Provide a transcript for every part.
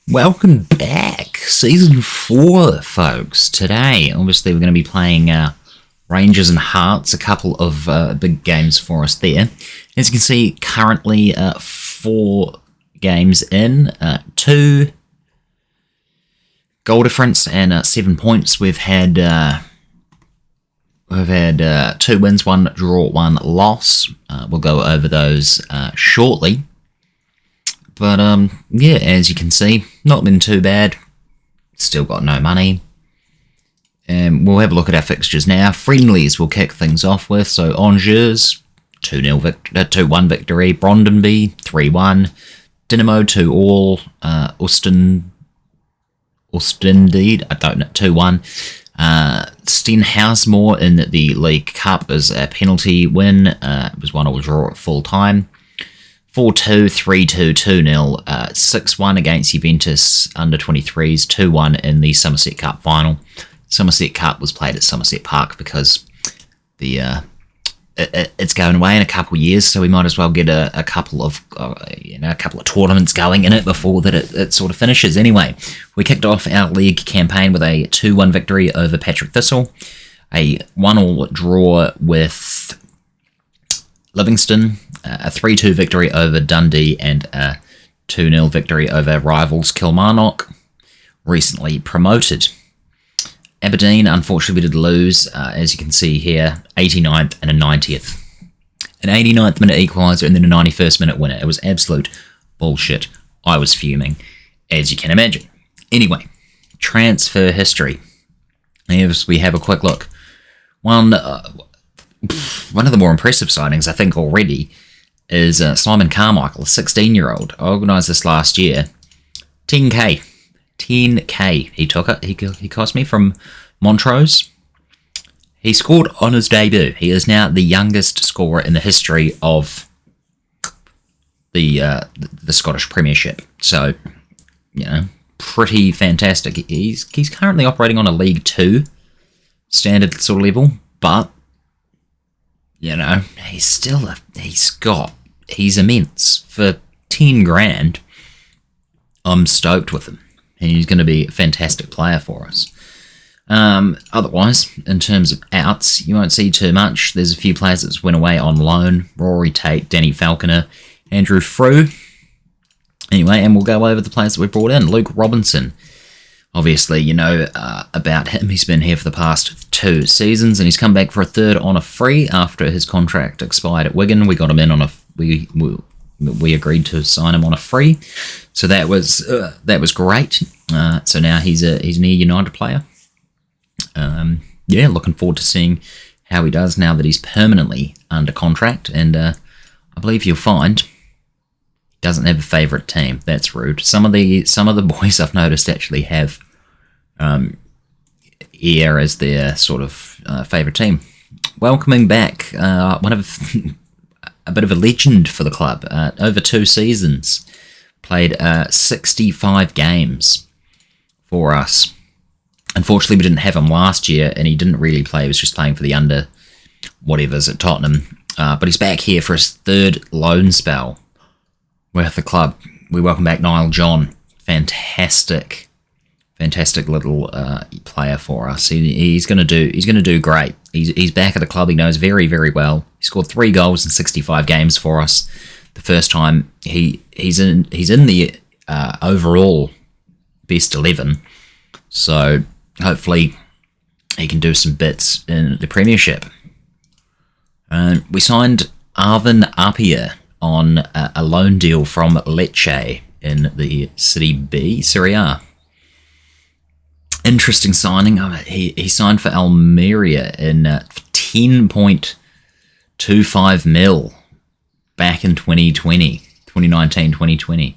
Welcome back, Season 4, folks. Today, obviously, we're going to be playing Rangers and Hearts, a couple of big games for us there. As you can see, currently 4 games in, 2 goal difference and 7 points. We've had 2 wins, 1 draw, 1 loss. We'll go over those shortly. But, yeah, as you can see, not been too bad. Still got no money. We'll have a look at our fixtures now. Friendlies we'll kick things off with. So, Angers, 2-1 victory. Brondonby, 3-1. Dynamo, 2-all. Oostende, I don't know, 2-1. Stenhousemoor in the League Cup is a penalty win. It was 1-all draw at full time. 4-2, 3-2, 2-0, 6-1 against Juventus under-23s, 2-1 in the Somerset Cup final. Somerset Cup was played at Somerset Park because it's going away in a couple of years, so we might as well get a couple of tournaments going in it before that it sort of finishes. Anyway, we kicked off our league campaign with a 2-1 victory over Patrick Thistle, a 1-all draw with Livingston, a 3-2 victory over Dundee, and a 2-0 victory over rivals Kilmarnock, recently promoted. Aberdeen, unfortunately, we did lose, as you can see here, 89th and a 90th. An 89th minute equaliser and then a 91st minute winner. It was absolute bullshit. I was fuming, as you can imagine. Anyway, transfer history. As we have a quick look. One of the more impressive signings, I think, already is Simon Carmichael, a 16-year-old. I organised this last year. 10k. He took it. He cost me from Montrose. He scored on his debut. He is now the youngest scorer in the history of the Scottish Premiership. So, pretty fantastic. He's currently operating on a League 2 standard sort of level, but he's immense. For 10 grand, I'm stoked with him. He's going to be a fantastic player for us. Otherwise, in terms of outs, you won't see too much. There's a few players that went away on loan. Rory Tate, Danny Falconer, Andrew Frew. Anyway, and we'll go over the players that we brought in. Luke Robinson. Obviously, you know about him. He's been here for the past 2 seasons, and he's come back for a third on a free after his contract expired at Wigan. We got him in on a... We agreed to sign him on a free, so that was great. So now he's a near United player. Looking forward to seeing how he does now that he's permanently under contract. And I believe you'll find he doesn't have a favourite team. That's rude. Some of the boys I've noticed actually have ER as their sort of favourite team. Welcoming back a bit of a legend for the club. Over 2 seasons, played 65 games for us. Unfortunately, we didn't have him last year, and he didn't really play. He was just playing for the under whatevers at Tottenham. But he's back here for his 3rd loan spell with the club. We welcome back Niall John. Fantastic little player for us. He's going to do great. He's back at the club. He knows very, very well. He scored 3 goals in 65 games for us. The first time he's in the overall best 11. So hopefully he can do some bits in the Premiership. We signed Arvin Appiah on a loan deal from Lecce in the Serie A. Interesting signing. He signed for Almeria in 10.25 mil back in 2019-2020.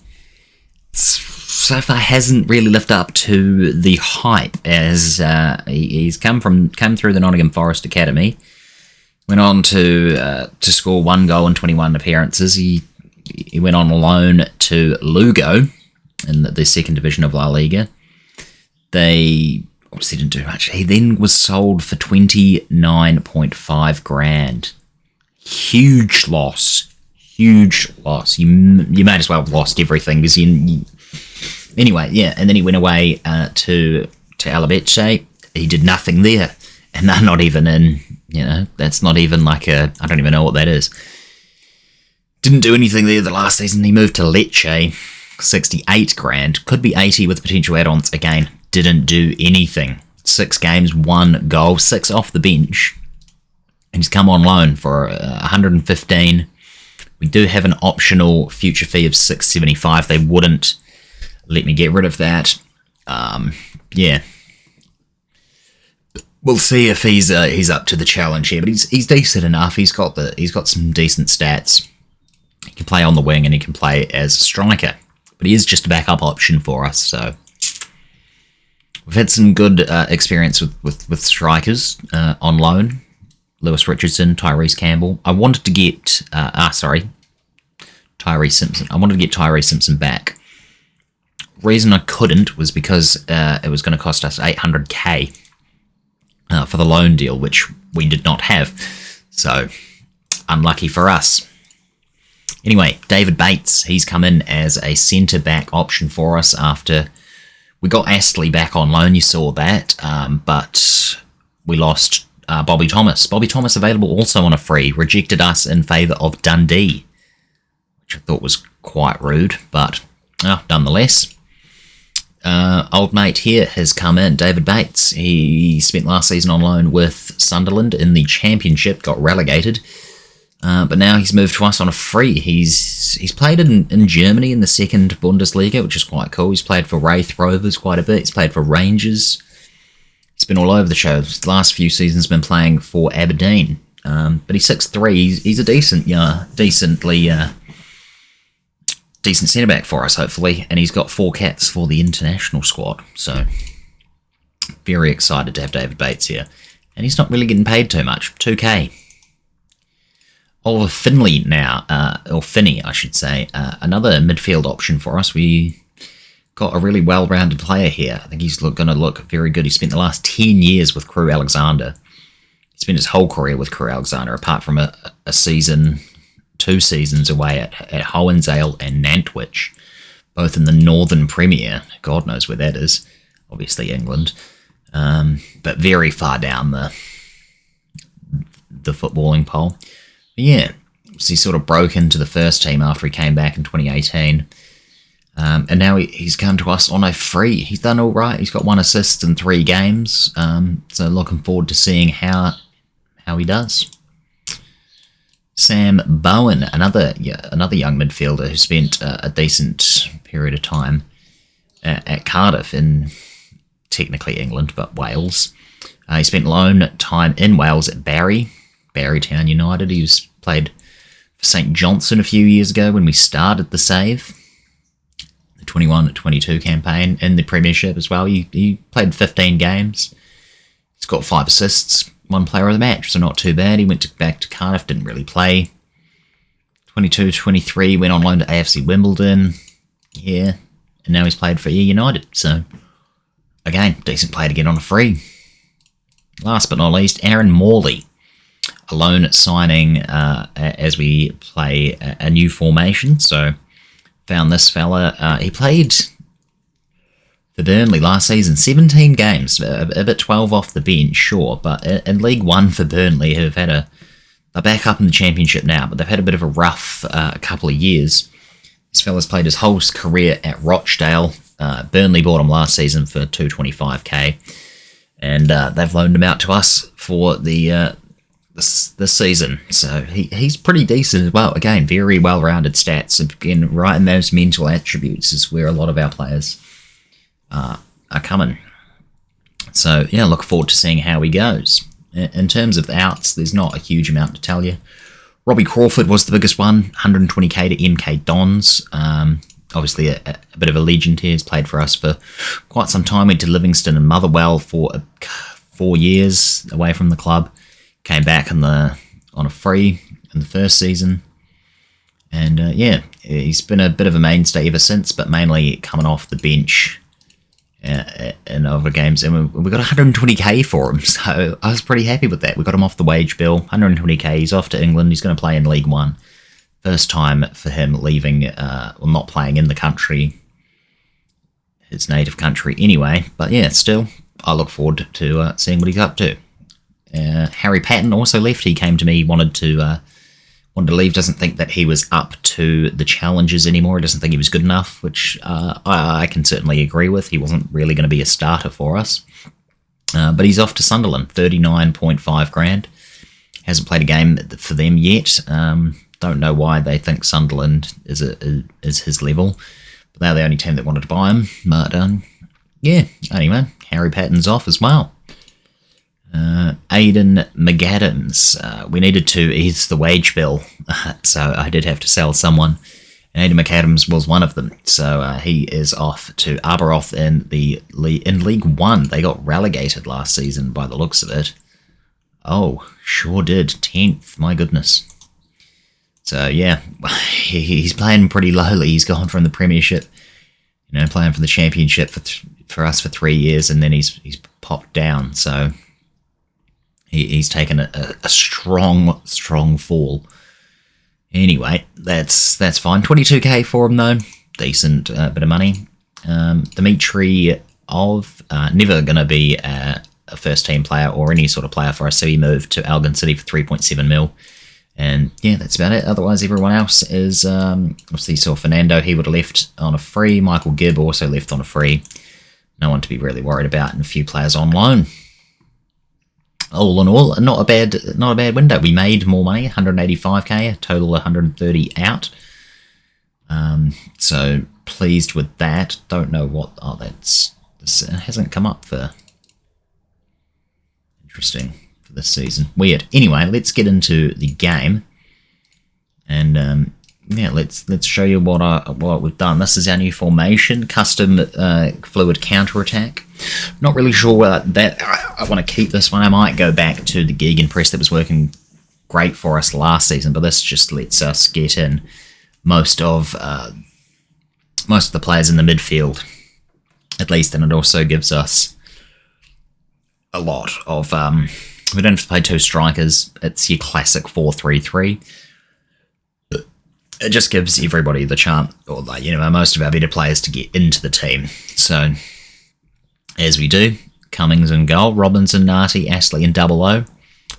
So far hasn't really lived up to the hype, as he's come through the Nottingham Forest Academy. Went on to score 1 goal in 21 appearances. He went on loan to Lugo in the 2nd division of La Liga. They obviously didn't do much. He then was sold for 29.5 grand. Huge loss. You might as well have lost everything, because he Anyway, yeah, and then he went away to Alabeche. He did nothing there, and they're not even in, that's not even like I don't even know what that is. Didn't do anything there the last season. He moved to Lecce, 68 grand, could be 80 with potential add-ons. Again, didn't do anything. 6 games, 1 goal, 6 off the bench, and he's come on loan for 115. We do have an optional future fee of 675. They wouldn't let me get rid of that. Yeah. We'll see if he's up to the challenge here, but he's decent enough. He's got some decent stats. He can play on the wing and he can play as a striker, but he is just a backup option for us. So we've had some good experience with strikers on loan. Lewis Richardson, Tyrese Campbell. I wanted to get Tyrese Simpson. I wanted to get Tyrese Simpson back. Reason I couldn't was because it was going to cost us $800k for the loan deal, which we did not have. So unlucky for us. Anyway, David Bates, he's come in as a centre-back option for us after we got Astley back on loan. You saw that, but we lost Bobby Thomas. Bobby Thomas available also on a free, rejected us in favour of Dundee, which I thought was quite rude, but nonetheless. Old mate here has come in, David Bates. He spent last season on loan with Sunderland in the Championship, got relegated, but now he's moved to us on a free. He's played in Germany in the second Bundesliga, which is quite cool. He's played for Wraith Rovers quite a bit. He's played for Rangers. He's been all over the show. His last few seasons been playing for Aberdeen, but he's 6'3". He's a decent centre-back for us, hopefully, and he's got 4 caps for the international squad, so very excited to have David Bates here. And he's not really getting paid too much, 2k. Oliver Finley now, or Finney, I should say, another midfield option for us. We got a really well-rounded player here. I think he's going to look very good. He spent the last 10 years with Crewe Alexander. He spent his whole career with Crewe Alexander, apart from a season... 2 seasons away at Hohenzale and Nantwich, both in the Northern Premier. God knows where that is. Obviously England, but very far down the footballing pole. But yeah, so he sort of broke into the first team after he came back in 2018, and now he's come to us on a free. He's done all right. He's got 1 assist in 3 games, so looking forward to seeing how he does. Sam Bowen, another young midfielder who spent a decent period of time at Cardiff in technically England, but Wales. He spent loan time in Wales at Barrytown United. He played for St Johnstone a few years ago when we started the save, the 21-22 campaign in the Premiership as well. He played 15 games. He's got 5 assists. 1 player of the match, so not too bad. He went back to Cardiff, didn't really play. 22-23, went on loan to AFC Wimbledon. Yeah, and now he's played for United. So, again, decent player to get on a free. Last but not least, Aaron Morley. A loan signing as we play a new formation. So, found this fella. He played... for Burnley last season, 17 games, a bit 12 off the bench, sure, but in League One for Burnley, who've had they're back up in the Championship now, but they've had a bit of a rough couple of years. This fella's played his whole career at Rochdale. Burnley bought him last season for $225k, and they've loaned him out to us for this season. So he's pretty decent as well. Again, very well-rounded stats. Again, right in those mental attributes is where a lot of our players are coming. So, yeah, look forward to seeing how he goes. In terms of the outs, there's not a huge amount to tell you. Robbie Crawford was the biggest one, 120k to MK Dons. Obviously, a bit of a legend here. He's played for us for quite some time. Went to Livingston and Motherwell for 4 years away from the club. Came back on a free in the first season. And, yeah, he's been a bit of a mainstay ever since, but mainly coming off the bench in other games, and we got 120k for him, so I was pretty happy with that. We got him off the wage bill, 120k. He's off to England. He's going to play in League One. First time for him leaving, not playing in the country his native country anyway. But yeah, still, I look forward to seeing what he's up to. Harry Patton also left. He came to me, wanted to leave, doesn't think that he was up to the challenges anymore. He doesn't think he was good enough, which I can certainly agree with. He wasn't really going to be a starter for us. But he's off to Sunderland, 39.5 grand. Hasn't played a game for them yet. Don't know why they think Sunderland is his level. But they're the only team that wanted to buy him. But yeah, anyway, Harry Patton's off as well. Aidan McAdams. We needed to ease the wage bill, so I did have to sell someone. And Aidan McAdams was one of them. So he is off to Arbroath in League One. They got relegated last season by the looks of it. Oh, sure did. 10th, my goodness. So yeah, he's playing pretty lowly. He's gone from the Premiership, playing for the Championship for us for 3 years, and then he's popped down. So he's taken a strong fall. Anyway, that's fine. 22k for him though, decent bit of money. Dimitri never going to be a first team player or any sort of player for us, so he moved to Elgin City for 3.7 mil. And yeah, that's about it. Otherwise, everyone else is obviously saw Fernando. He would have left on a free. Michael Gibb also left on a free. No one to be really worried about, and a few players on loan. All in all, not a bad window. We made more money, 185k, a total 130 out. So pleased with that. Don't know what. Oh, this hasn't come up for. Interesting for this season. Weird. Anyway, let's get into the game, and yeah, let's show you what we've done. This is our new formation, custom fluid counter attack. Not really sure that I want to keep this one. I might go back to the Gegenpress that was working great for us last season, but this just lets us get in most of the players in the midfield, at least, and it also gives us a lot of. We don't have to play two strikers. It's your classic 4-3-3. It just gives everybody the chance, or most of our better players to get into the team. So, as we do, Cummings in goal, Robinson, Narty, Astley in double O.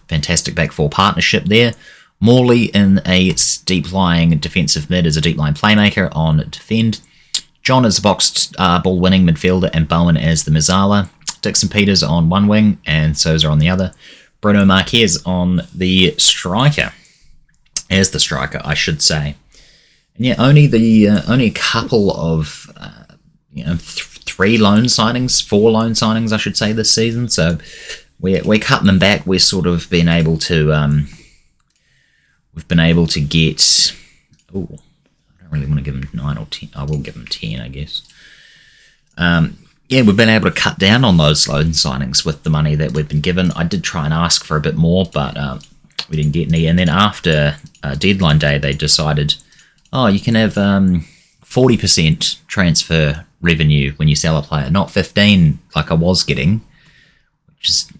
Fantastic back four partnership there. Morley in a deep-lying defensive mid as a deep-lying playmaker on defend. John as a boxed ball-winning midfielder, and Bowen as the Mazzala. Dixon Peters on one wing, and Sousa on the other. Bruno Marquez on the striker. As the striker, I should say. And yeah, only a couple of 4 loan signings, I should say, this season. So we're cutting them back. We're sort of been able to we've been able to get. Oh, I don't really want to give them 9 or 10. I will give them 10, I guess. Yeah, we've been able to cut down on those loan signings with the money that we've been given. I did try and ask for a bit more, but we didn't get any. And then after deadline day, they decided, you can have 40% transfer revenue when you sell a player, not 15 like I was getting, which is,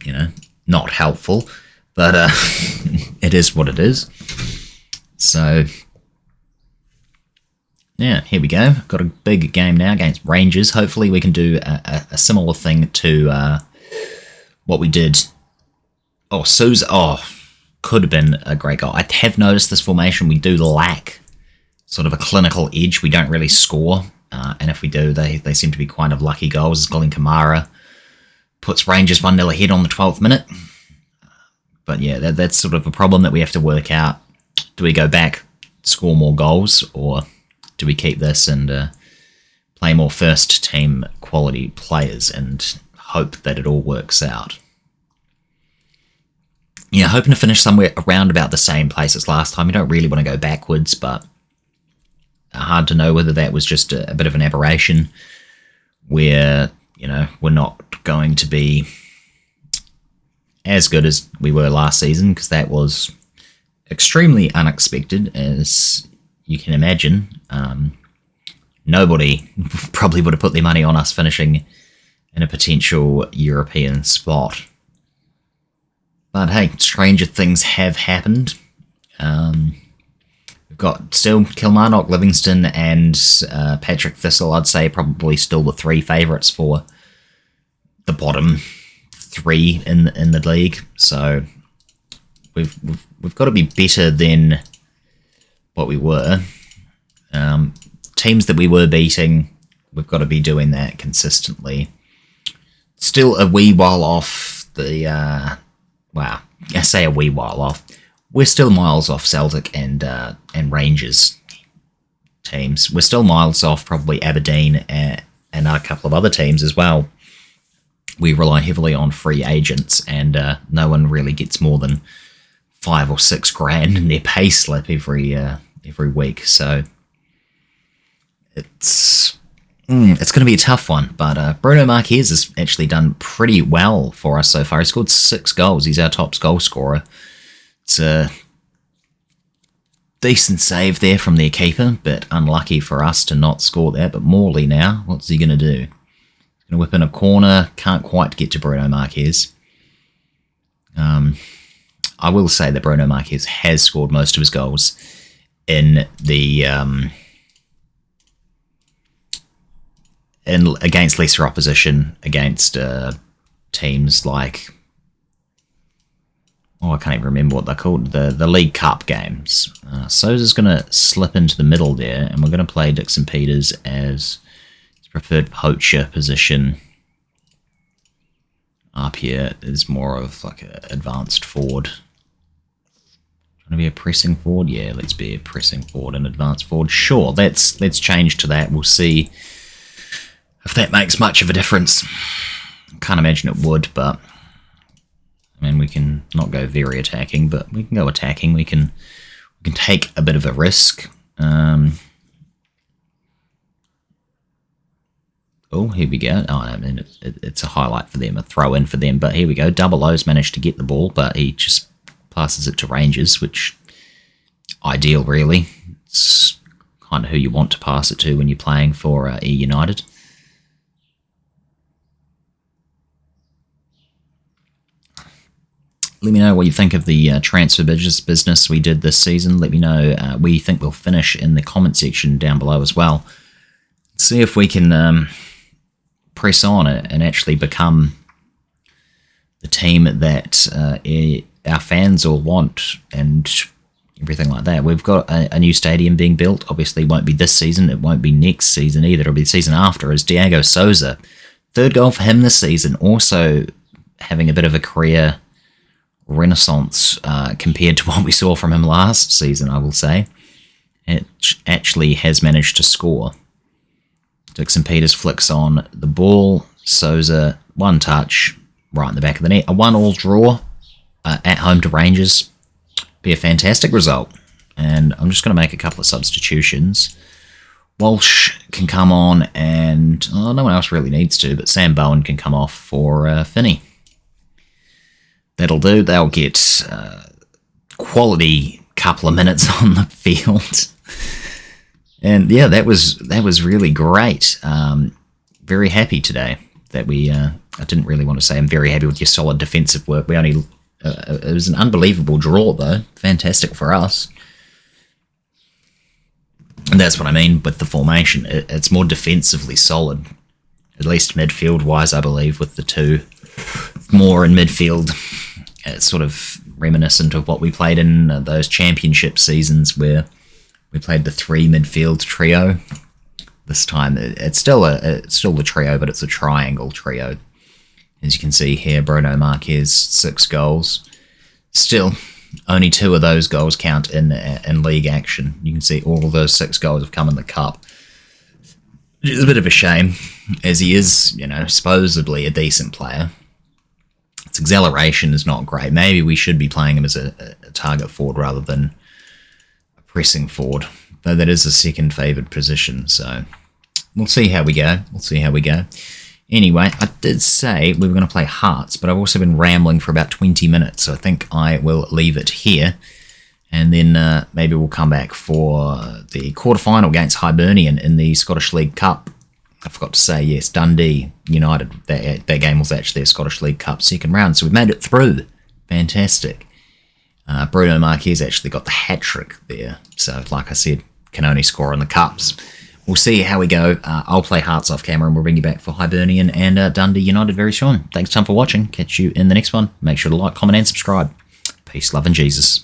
not helpful, but it is what it is. So, yeah, here we go. Got a big game now against Rangers. Hopefully we can do a similar thing to what we did. Oh, Sousa. Oh, could have been a great goal. I have noticed this formation, we do lack sort of a clinical edge. We don't really score. And if we do, they seem to be quite of lucky goals. Colin Kamara puts Rangers 1-0 ahead on the 12th minute. But yeah, that's sort of a problem that we have to work out. Do we go back, score more goals, or do we keep this and play more first team quality players and hope that it all works out? Yeah, hoping to finish somewhere around about the same place as last time. We don't really want to go backwards, but hard to know whether that was just a bit of an aberration where, we're not going to be as good as we were last season, because that was extremely unexpected, as you can imagine. Nobody probably would have put their money on us finishing in a potential European spot. But hey, stranger things have happened. We've got still Kilmarnock, Livingston, and Patrick Thistle. I'd say probably still the three favourites for the bottom three in the league. So we've got to be better than what we were. Teams that we were beating, we've got to be doing that consistently. Still a wee while off the well, I say a wee while off. We're still miles off Celtic and Rangers teams. We're still miles off probably Aberdeen and a couple of other teams as well. We rely heavily on free agents, and no one really gets more than $5 or $6 grand in their pay slip every week. So it's going to be a tough one. But Bruno Marquez has actually done pretty well for us so far. He scored 6 goals. He's our top goal scorer. It's a decent save there from their keeper, but unlucky for us to not score that. But Morley now, what's he going to do? He's going to whip in a corner, can't quite get to Bruno Marquez. I will say that Bruno Marquez has scored most of his goals in the against lesser opposition, against teams like, I can't even remember what they're called, the League Cup games. Sousa's going to slip into the middle there, and we're going to play Dixon Peters as his preferred poacher position. Up here is more of like an advanced forward. Trying to be a pressing forward? Yeah, let's be a pressing forward and advanced forward. Sure, let's change to that. We'll see if that makes much of a difference. Can't imagine it would, but I mean, we can not go very attacking, but we can go attacking. We can take a bit of a risk. Oh, here we go. Oh, I mean, it's a highlight for them, a throw in for them. But here we go. Double O's managed to get the ball, but he just passes it to Rangers, which ideal, really. It's kind of who you want to pass it to when you're playing for E United. Let me know what you think of the transfer business we did this season. Let me know where you think we'll finish in the comment section down below as well. See if we can press on and actually become the team that our fans all want and everything like that. We've got a new stadium being built. Obviously, it won't be this season. It won't be next season either. It'll be the season after. As Diego Sousa, 3rd goal for him this season, also having a bit of a career renaissance compared to what we saw from him last season, I will say. It actually has managed to score. Dixon Peters flicks on the ball. Sousa, one touch, right in the back of the net. A 1-1 draw at home to Rangers. Be a fantastic result. And I'm just going to make a couple of substitutions. Walsh can come on, and no one else really needs to, but Sam Bowen can come off for Finney. That'll do. They'll get quality couple of minutes on the field. And yeah, that was really great. Very happy today that we... I didn't really want to say I'm very happy with your solid defensive work. We only... it was an unbelievable draw, though. Fantastic for us. And that's what I mean with the formation. It's more defensively solid. At least midfield-wise, I believe, with the two more in midfield. It's sort of reminiscent of what we played in those championship seasons where we played the 3 midfield trio. This time it's still the trio, but it's a triangle trio. As you can see here, Bruno Marquez, 6 goals. Still, only 2 of those goals count in league action. You can see all of those 6 goals have come in the cup. Which is a bit of a shame, as he is, supposedly a decent player. Its acceleration is not great. Maybe we should be playing him as a target forward rather than a pressing forward. Though that is a second favoured position, so we'll see how we go. Anyway, I did say we were going to play Hearts, but I've also been rambling for about 20 minutes, so I think I will leave it here. And then maybe we'll come back for the quarterfinal against Hibernian in the Scottish League Cup. I forgot to say, yes, Dundee United. That game was actually a Scottish League Cup second round, so we made it through. Fantastic. Bruno Marquez actually got the hat-trick there. So, like I said, can only score in the Cups. We'll see how we go. I'll play Hearts off camera and we'll bring you back for Hibernian and Dundee United very soon. Thanks, Tom, for watching. Catch you in the next one. Make sure to like, comment, and subscribe. Peace, love, and Jesus.